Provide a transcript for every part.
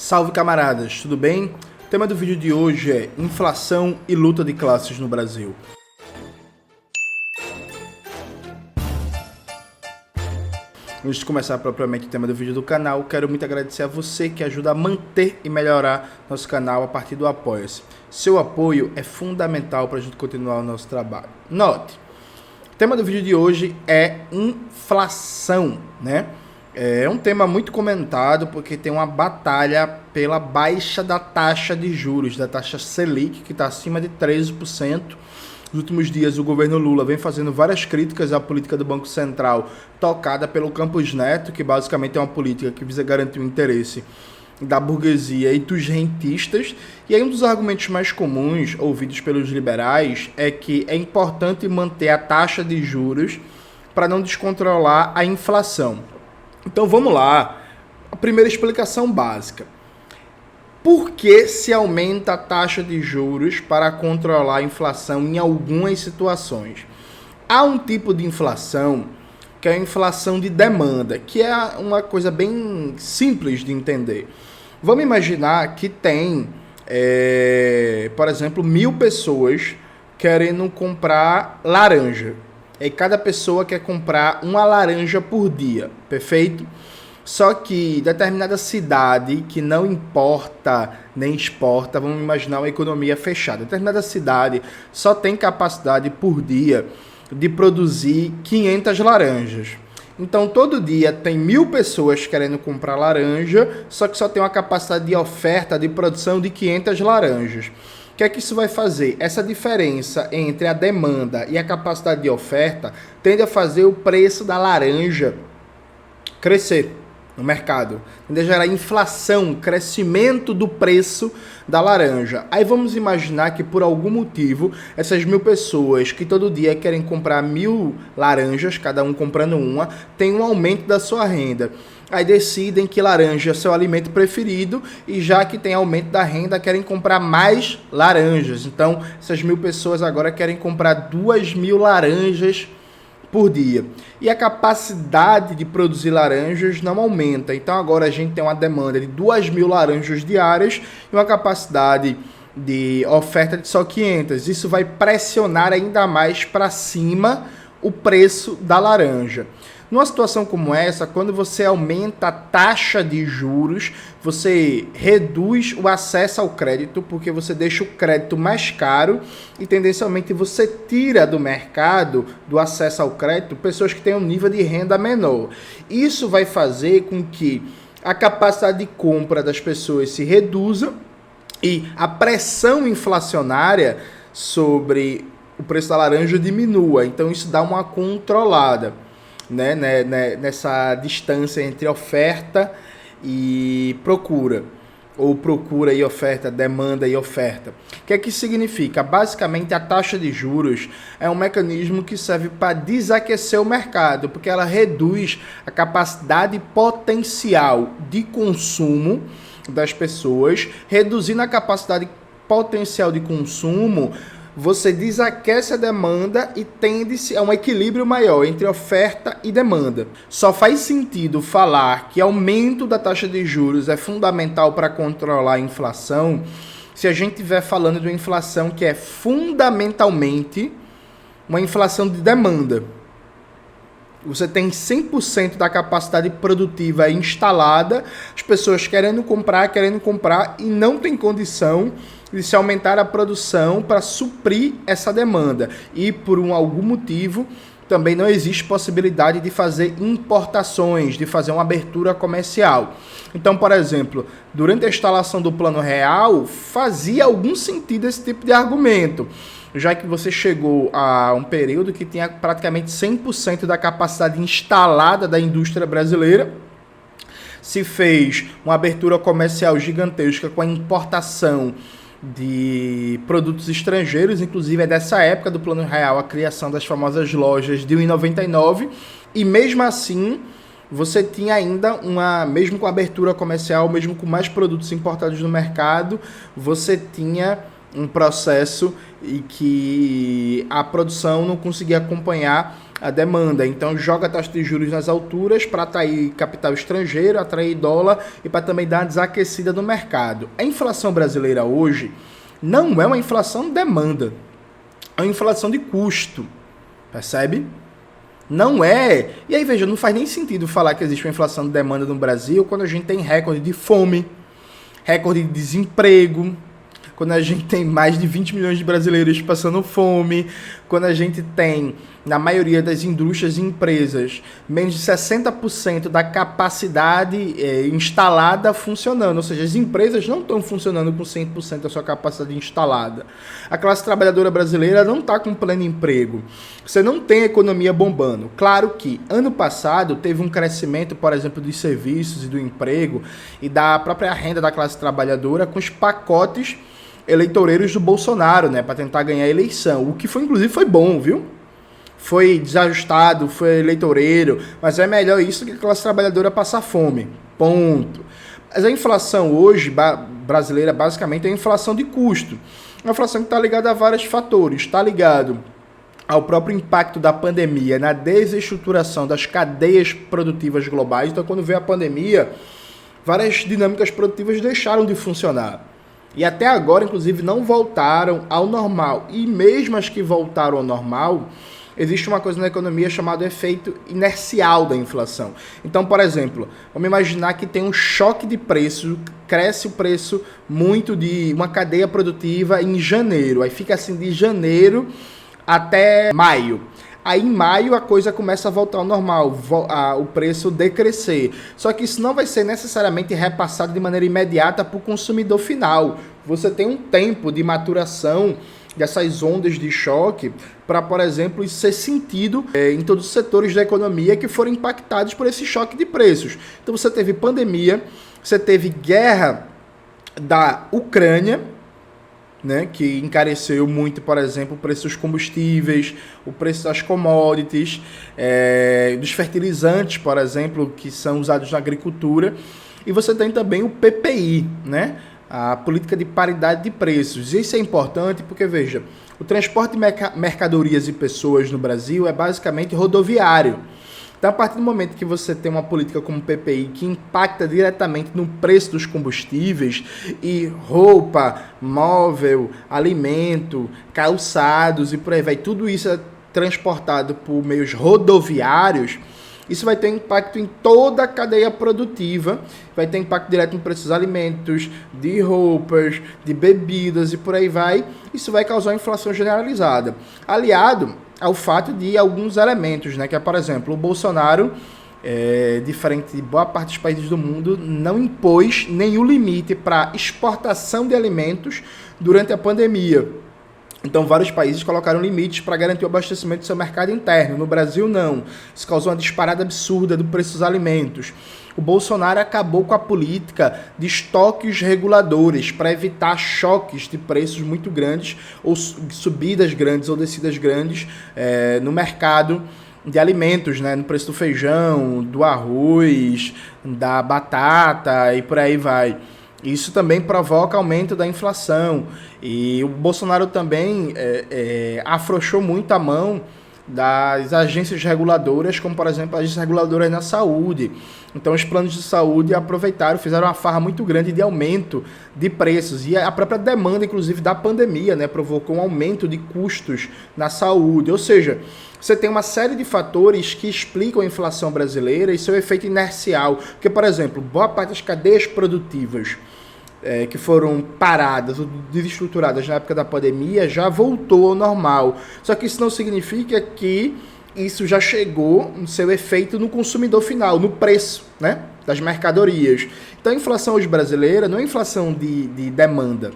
Salve camaradas, tudo bem? O tema do vídeo de hoje é inflação e luta de classes no Brasil. Antes de começar propriamente o tema do vídeo do canal, quero muito agradecer a você que ajuda a manter e melhorar nosso canal a partir do Apoia-se. Seu apoio é fundamental para a gente continuar o nosso trabalho. Note, o tema do vídeo de hoje é inflação, né? É um tema muito comentado porque tem uma batalha pela baixa da taxa de juros, da taxa Selic, que está acima de 13%. Nos últimos dias, o governo Lula vem fazendo várias críticas à política do Banco Central, tocada pelo Campos Neto, que basicamente é uma política que visa garantir o interesse da burguesia e dos rentistas. E aí um dos argumentos mais comuns ouvidos pelos liberais é que é importante manter a taxa de juros para não descontrolar a inflação. Então vamos lá, a primeira explicação básica. Por que se aumenta a taxa de juros para controlar a inflação em algumas situações? Há um tipo de inflação que é a inflação de demanda, que é uma coisa bem simples de entender. Vamos imaginar que tem, por exemplo, 1.000 pessoas querendo comprar laranja. E cada pessoa quer comprar uma laranja por dia, perfeito? Só que determinada cidade que não importa nem exporta, vamos imaginar uma economia fechada, determinada cidade só tem capacidade por dia de produzir 500 laranjas. Então todo dia tem 1.000 pessoas querendo comprar laranja, só que só tem uma capacidade de oferta de produção de 500 laranjas. O que é que isso vai fazer? Essa diferença entre a demanda e a capacidade de oferta tende a fazer o preço da laranja crescer no mercado. Tende a gerar inflação, crescimento do preço da laranja. Aí vamos imaginar que por algum motivo, essas 1.000 pessoas que todo dia querem comprar 1.000 laranjas, cada um comprando uma, tem um aumento da sua renda. Aí decidem que laranja é seu alimento preferido e já que tem aumento da renda, querem comprar mais laranjas. Então, essas 1.000 pessoas agora querem comprar 2.000 laranjas por dia. E a capacidade de produzir laranjas não aumenta. Então, agora a gente tem uma demanda de 2.000 laranjas diárias e uma capacidade de oferta de só 500. Isso vai pressionar ainda mais para cima o preço da laranja. Numa situação como essa, quando você aumenta a taxa de juros, você reduz o acesso ao crédito, porque você deixa o crédito mais caro e, tendencialmente, você tira do mercado, do acesso ao crédito, pessoas que têm um nível de renda menor. Isso vai fazer com que a capacidade de compra das pessoas se reduza e a pressão inflacionária sobre o preço da laranja diminua. Então, isso dá uma controlada, né, nessa distância entre oferta e procura, ou procura e oferta, demanda e oferta. O que é que significa? Basicamente, a taxa de juros é um mecanismo que serve para desaquecer o mercado, porque ela reduz a capacidade potencial de consumo das pessoas. Reduzindo a capacidade potencial de consumo, você desaquece a demanda e tende-se a um equilíbrio maior entre oferta e demanda. Só faz sentido falar que aumento da taxa de juros é fundamental para controlar a inflação se a gente estiver falando de uma inflação que é fundamentalmente uma inflação de demanda. Você tem 100% da capacidade produtiva instalada, as pessoas querendo comprar e não tem condição de se aumentar a produção para suprir essa demanda. E por algum motivo também não existe possibilidade de fazer importações, de fazer uma abertura comercial. Então, por exemplo, durante a instalação do Plano Real, fazia algum sentido esse tipo de argumento, já que você chegou a um período que tinha praticamente 100% da capacidade instalada da indústria brasileira, se fez uma abertura comercial gigantesca com a importação de produtos estrangeiros, inclusive é dessa época do Plano Real a criação das famosas lojas de R$1,99, e mesmo assim você tinha ainda mesmo com a abertura comercial, mesmo com mais produtos importados no mercado, você tinha um processo e que a produção não conseguia acompanhar a demanda. Então joga a taxa de juros nas alturas para atrair capital estrangeiro, atrair dólar e para também dar uma desaquecida no mercado. A inflação brasileira hoje não é uma inflação de demanda, é uma inflação de custo, percebe? Não é. E aí, veja, não faz nem sentido falar que existe uma inflação de demanda no Brasil quando a gente tem recorde de fome, recorde de desemprego, quando a gente tem mais de 20 milhões de brasileiros passando fome, quando a gente tem, na maioria das indústrias e empresas, menos de 60% da capacidade instalada funcionando. Ou seja, as empresas não estão funcionando com 100% da sua capacidade instalada. A classe trabalhadora brasileira não está com pleno emprego. Você não tem economia bombando. Claro que ano passado teve um crescimento, por exemplo, dos serviços e do emprego e da própria renda da classe trabalhadora com os pacotes eleitoreiros do Bolsonaro, né, para tentar ganhar a eleição, o que foi, inclusive, foi bom, viu? Foi desajustado, foi eleitoreiro, mas é melhor isso que a classe trabalhadora passar fome, ponto. Mas a inflação hoje, brasileira, basicamente, é a inflação de custo, uma inflação que está ligada a vários fatores, está ligado ao próprio impacto da pandemia na desestruturação das cadeias produtivas globais. Então, quando veio a pandemia, várias dinâmicas produtivas deixaram de funcionar. E até agora, inclusive, não voltaram ao normal. E mesmo as que voltaram ao normal, existe uma coisa na economia chamada efeito inercial da inflação. Então, por exemplo, vamos imaginar que tem um choque de preço, cresce o preço muito de uma cadeia produtiva em janeiro. Aí fica assim de janeiro até maio. Aí em maio a coisa começa a voltar ao normal, o preço decrescer. Só que isso não vai ser necessariamente repassado de maneira imediata para o consumidor final. Você tem um tempo de maturação dessas ondas de choque para, por exemplo, isso ser sentido em todos os setores da economia que foram impactados por esse choque de preços. Então você teve pandemia, você teve guerra da Ucrânia, né, que encareceu muito, por exemplo, o preço dos combustíveis, o preço das commodities, dos fertilizantes, por exemplo, que são usados na agricultura. E você tem também o PPI, né, a política de paridade de preços. Isso é importante porque, veja, o transporte de mercadorias e pessoas no Brasil é basicamente rodoviário. Então, a partir do momento que você tem uma política como o PPI que impacta diretamente no preço dos combustíveis e roupa, móvel, alimento, calçados e por aí vai, tudo isso é transportado por meios rodoviários, isso vai ter impacto em toda a cadeia produtiva, vai ter impacto direto no preço dos alimentos, de roupas, de bebidas e por aí vai. Isso vai causar uma inflação generalizada, aliado ao fato de alguns elementos, né, que é, por exemplo, o Bolsonaro, diferente de boa parte dos países do mundo, não impôs nenhum limite para exportação de alimentos durante a pandemia. Então, vários países colocaram limites para garantir o abastecimento do seu mercado interno. No Brasil, não. Isso causou uma disparada absurda do preço dos alimentos. O Bolsonaro acabou com a política de estoques reguladores para evitar choques de preços muito grandes, ou subidas grandes ou descidas grandes no mercado de alimentos, né? No preço do feijão, do arroz, da batata e por aí vai. Isso também provoca aumento da inflação. E o Bolsonaro também afrouxou muito a mão das agências reguladoras, como, por exemplo, as agências reguladoras na saúde. Então, os planos de saúde aproveitaram, fizeram uma farra muito grande de aumento de preços. E a própria demanda, inclusive, da pandemia, né, provocou um aumento de custos na saúde. Ou seja, você tem uma série de fatores que explicam a inflação brasileira e seu efeito inercial. Porque, por exemplo, boa parte das cadeias produtivas que foram paradas ou desestruturadas na época da pandemia já voltou ao normal. Só que isso não significa que isso já chegou no seu efeito no consumidor final, no preço, né, das mercadorias. Então a inflação hoje brasileira não é inflação de demanda.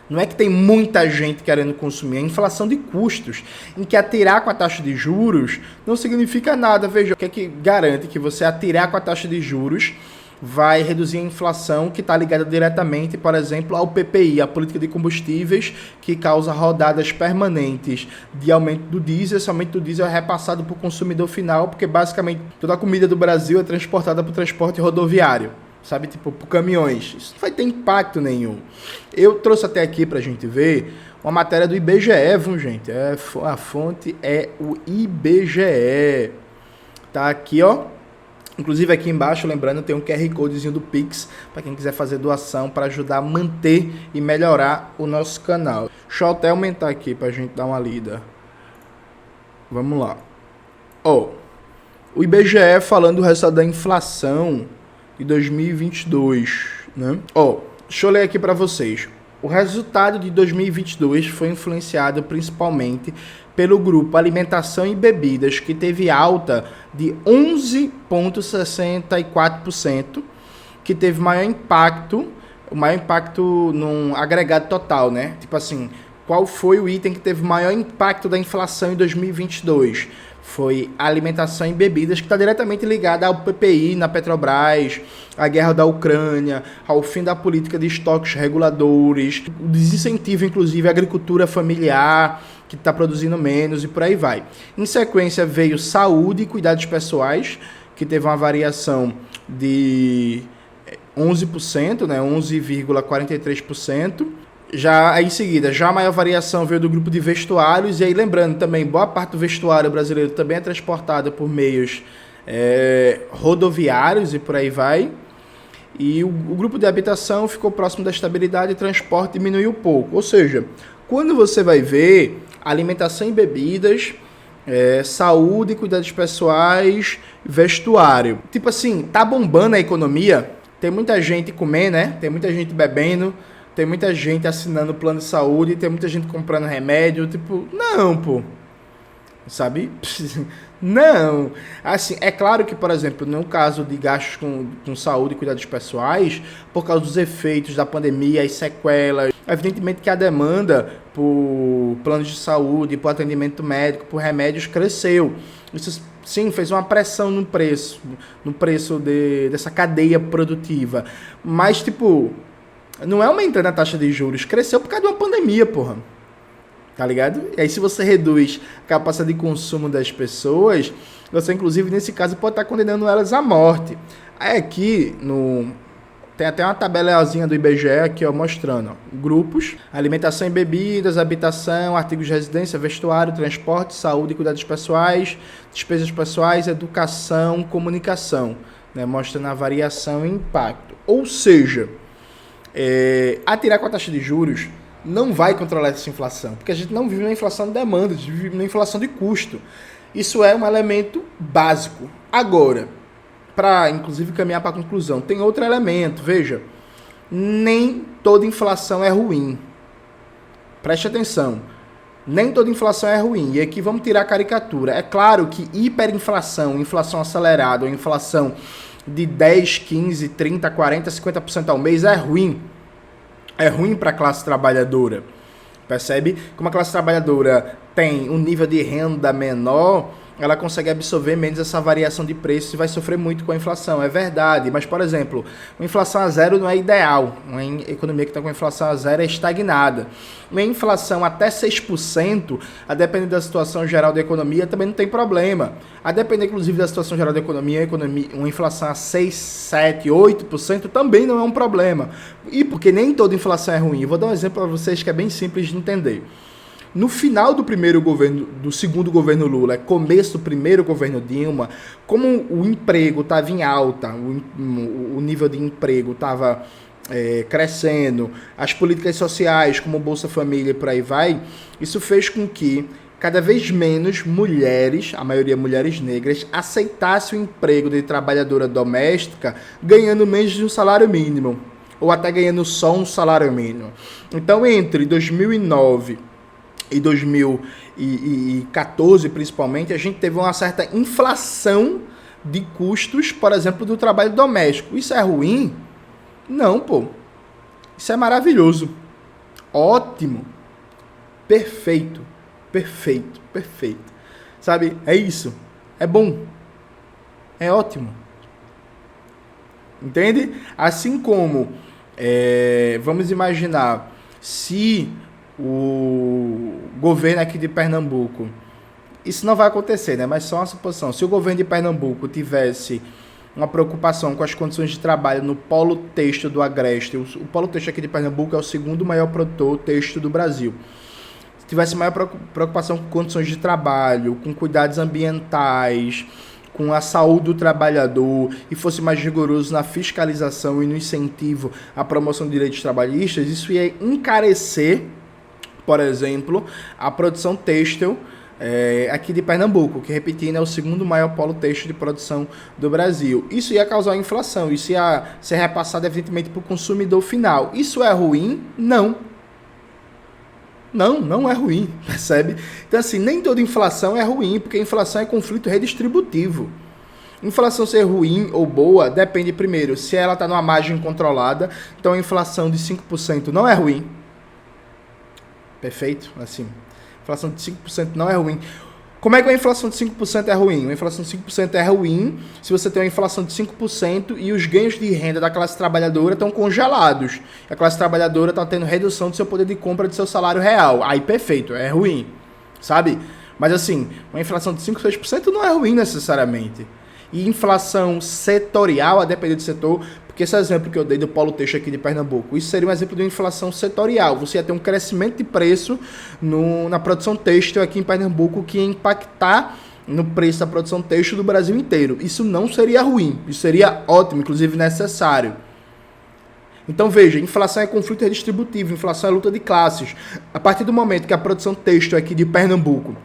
Não é que tem muita gente querendo consumir, é inflação de custos, em que atirar com a taxa de juros não significa nada. Veja, o que é que garante que você atirar com a taxa de juros vai reduzir a inflação que está ligada diretamente, por exemplo, ao PPI, a política de combustíveis, que causa rodadas permanentes de aumento do diesel. Esse aumento do diesel é repassado para o consumidor final, porque basicamente toda a comida do Brasil é transportada para o transporte rodoviário. sabe, tipo, por caminhões. Isso não vai ter impacto nenhum. Eu trouxe até aqui pra gente ver uma matéria do IBGE, viu, gente? A fonte é o IBGE. Tá aqui, ó. Inclusive aqui embaixo, lembrando, tem um QR Codezinho do Pix para quem quiser fazer doação para ajudar a manter e melhorar o nosso canal. Deixa eu até aumentar aqui para a gente dar uma lida. Vamos lá. Ó, o IBGE falando do resultado da inflação de 2022, né? Ó, deixa eu ler aqui para vocês. O resultado de 2022 foi influenciado principalmente pelo grupo Alimentação e Bebidas, que teve alta de 11,64%, que teve o maior impacto num agregado total, né? Tipo assim, qual foi o item que teve o maior impacto da inflação em 2022? Foi a alimentação e bebidas, que está diretamente ligada ao PPI na Petrobras, à guerra da Ucrânia, ao fim da política de estoques reguladores, o desincentivo, inclusive, à agricultura familiar, que está produzindo menos e por aí vai. Em sequência veio saúde e cuidados pessoais, que teve uma variação de 11%, né, 11,43%. Já em seguida, já a maior variação veio do grupo de vestuários, e aí lembrando também, boa parte do vestuário brasileiro também é transportada por meios rodoviários e por aí vai. E o grupo de habitação ficou próximo da estabilidade e transporte diminuiu pouco. Ou seja, quando você vai ver alimentação e bebidas, saúde, cuidados pessoais, vestuário. Tipo assim, tá bombando a economia, tem muita gente comendo, né? Tem muita gente bebendo, tem muita gente assinando plano de saúde, tem muita gente comprando remédio, tipo, não, pô. Sabe? Não. Assim, é claro que, por exemplo, no caso de gastos com saúde e cuidados pessoais, por causa dos efeitos da pandemia, as sequelas, evidentemente que a demanda por planos de saúde, por atendimento médico, por remédios cresceu. Isso, sim, fez uma pressão no preço dessa cadeia produtiva. Mas, tipo, não é aumentando a taxa de juros, cresceu por causa de uma pandemia, porra. Tá ligado? E aí, se você reduz a capacidade de consumo das pessoas, você, inclusive, nesse caso, pode estar condenando elas à morte. Aí aqui, tem até uma tabelazinha do IBGE aqui, ó, mostrando, ó, grupos: alimentação e bebidas, habitação, artigos de residência, vestuário, transporte, saúde e cuidados pessoais, despesas pessoais, educação, comunicação, né? Mostrando a variação e impacto. Ou seja, atirar com a taxa de juros não vai controlar essa inflação, porque a gente não vive na inflação de demanda, a gente vive na inflação de custo. Isso é um elemento básico. Agora, para inclusive caminhar para a conclusão, tem outro elemento, veja, nem toda inflação é ruim. Preste atenção, nem toda inflação é ruim, e aqui vamos tirar a caricatura. É claro que hiperinflação, inflação acelerada, ou inflação de 10, 15, 30, 40, 50% ao mês é ruim. É ruim para a classe trabalhadora. Percebe? Como a classe trabalhadora tem um nível de renda menor, ela consegue absorver menos essa variação de preços e vai sofrer muito com a inflação. É verdade, mas, por exemplo, uma inflação a zero não é ideal. Uma economia que está com inflação a zero é estagnada. Uma inflação até 6%, a depender da situação geral da economia, também não tem problema. A depender, inclusive, da situação geral da economia, uma inflação a 6, 7, 8% também não é um problema. E porque nem toda inflação é ruim. Eu vou dar um exemplo para vocês que é bem simples de entender. No final do segundo governo Lula, começo do primeiro governo Dilma, como o emprego estava em alta, o nível de emprego estava crescendo, as políticas sociais, como Bolsa Família e por aí vai, isso fez com que cada vez menos mulheres, a maioria mulheres negras, aceitassem o emprego de trabalhadora doméstica ganhando menos de um salário mínimo, ou até ganhando só um salário mínimo. Então, entre 2009 e 2014, principalmente, a gente teve uma certa inflação de custos, por exemplo, do trabalho doméstico. Isso é ruim? Não, pô. Isso é maravilhoso. Ótimo. Perfeito. Perfeito. Perfeito. Sabe? É isso. É bom. É ótimo. Entende? Assim como, vamos imaginar, se o governo aqui de Pernambuco, isso não vai acontecer, né? Mas só uma suposição. Se o governo de Pernambuco tivesse uma preocupação com as condições de trabalho no polo têxtil do Agreste. O polo têxtil aqui de Pernambuco é o segundo maior produtor têxtil do Brasil. Se tivesse maior preocupação com condições de trabalho, com cuidados ambientais, com a saúde do trabalhador e fosse mais rigoroso na fiscalização e no incentivo à promoção de direitos trabalhistas, isso ia encarecer, por exemplo, a produção têxtil aqui de Pernambuco, que, repetindo, é o segundo maior polo têxtil de produção do Brasil. Isso ia causar inflação, isso ia ser repassado, evidentemente, para o consumidor final. Isso é ruim? Não. Não é ruim, percebe? Então, assim, nem toda inflação é ruim, porque inflação é conflito redistributivo. Inflação ser ruim ou boa depende, primeiro, se ela está numa margem controlada. Então, a inflação de 5% não é ruim. Perfeito? Assim, inflação de 5% não é ruim. Como é que uma inflação de 5% é ruim? Uma inflação de 5% é ruim se você tem uma inflação de 5% e os ganhos de renda da classe trabalhadora estão congelados. A classe trabalhadora está tendo redução do seu poder de compra do seu salário real. Aí, perfeito, é ruim, sabe? Mas assim, uma inflação de 5%, 6% não é ruim necessariamente. E inflação setorial, a depender do setor, porque esse exemplo que eu dei do polo têxtil aqui de Pernambuco, isso seria um exemplo de uma inflação setorial. Você ia ter um crescimento de preço na produção têxtil aqui em Pernambuco que ia impactar no preço da produção têxtil do Brasil inteiro. Isso não seria ruim, isso seria ótimo, inclusive necessário. Então veja, inflação é conflito redistributivo, inflação é luta de classes. A partir do momento que a produção têxtil aqui de Pernambuco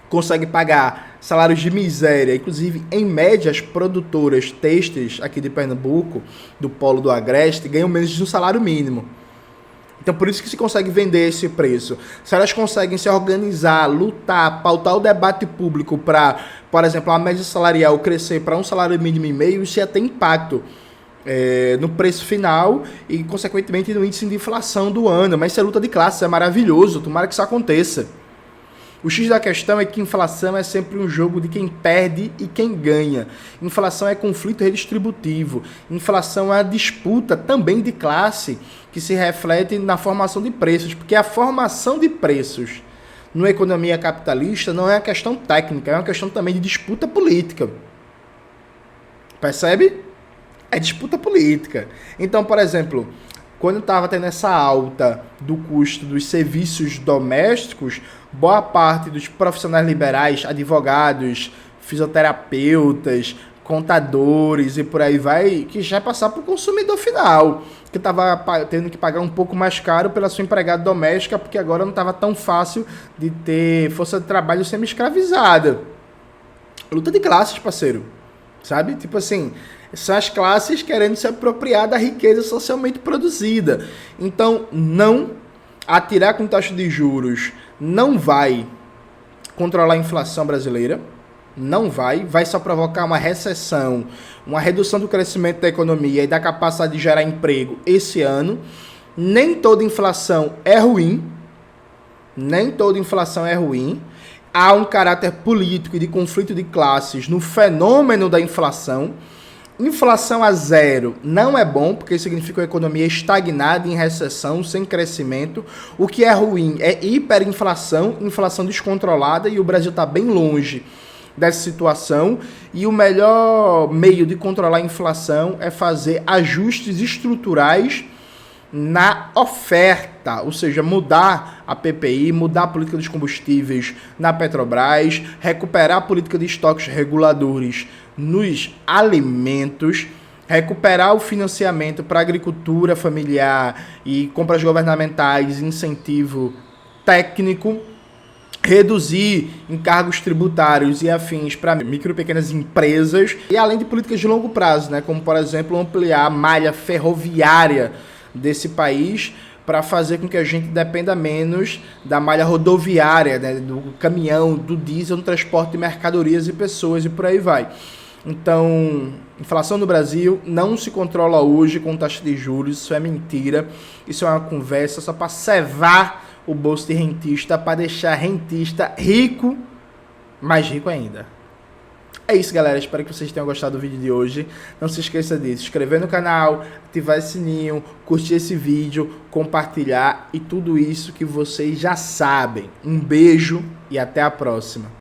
consegue pagar salários de miséria, inclusive, em média, as produtoras têxteis aqui de Pernambuco, do polo do Agreste, ganham menos de um salário mínimo. Então, por isso que se consegue vender esse preço. Se elas conseguem se organizar, lutar, pautar o debate público para, por exemplo, a média salarial crescer para um salário mínimo e meio, isso ia ter impacto no preço final e, consequentemente, no índice de inflação do ano. Mas isso é luta de classes, é maravilhoso, tomara que isso aconteça. O X da questão é que inflação é sempre um jogo de quem perde e quem ganha. Inflação é conflito redistributivo. Inflação é a disputa também de classe que se reflete na formação de preços, porque a formação de preços numa economia capitalista não é uma questão técnica, é uma questão também de disputa política. Percebe? É disputa política. Então, por exemplo, quando estava tendo essa alta do custo dos serviços domésticos, boa parte dos profissionais liberais, advogados, fisioterapeutas, contadores e por aí vai, que já passar para o consumidor final, que estava tendo que pagar um pouco mais caro pela sua empregada doméstica, porque agora não estava tão fácil de ter força de trabalho semi-escravizada. Luta de classes, parceiro. Sabe? Tipo assim, são as classes querendo se apropriar da riqueza socialmente produzida. Então, não atirar com taxa de juros não vai controlar a inflação brasileira, não vai só provocar uma recessão, uma redução do crescimento da economia e da capacidade de gerar emprego esse ano. Nem toda inflação é ruim, há um caráter político e de conflito de classes no fenômeno da inflação. Inflação a zero não é bom, porque significa uma economia estagnada, em recessão, sem crescimento. O que é ruim é hiperinflação, inflação descontrolada, e o Brasil está bem longe dessa situação. E o melhor meio de controlar a inflação é fazer ajustes estruturais na oferta, ou seja, mudar a PPI, mudar a política dos combustíveis na Petrobras, recuperar a política de estoques reguladores nos alimentos, recuperar o financiamento para a agricultura familiar e compras governamentais, incentivo técnico, reduzir encargos tributários e afins para micro e pequenas empresas, e além de políticas de longo prazo, né, como, por exemplo, ampliar a malha ferroviária desse país para fazer com que a gente dependa menos da malha rodoviária, né, do caminhão, do diesel, no transporte de mercadorias e pessoas e por aí vai. Então, inflação no Brasil não se controla hoje com taxa de juros, isso é mentira, isso é uma conversa só para cevar o bolso de rentista, para deixar rentista rico, mais rico ainda. É isso, galera. Espero que vocês tenham gostado do vídeo de hoje. Não se esqueça de se inscrever no canal, ativar esse sininho, curtir esse vídeo, compartilhar e tudo isso que vocês já sabem. Um beijo e até a próxima.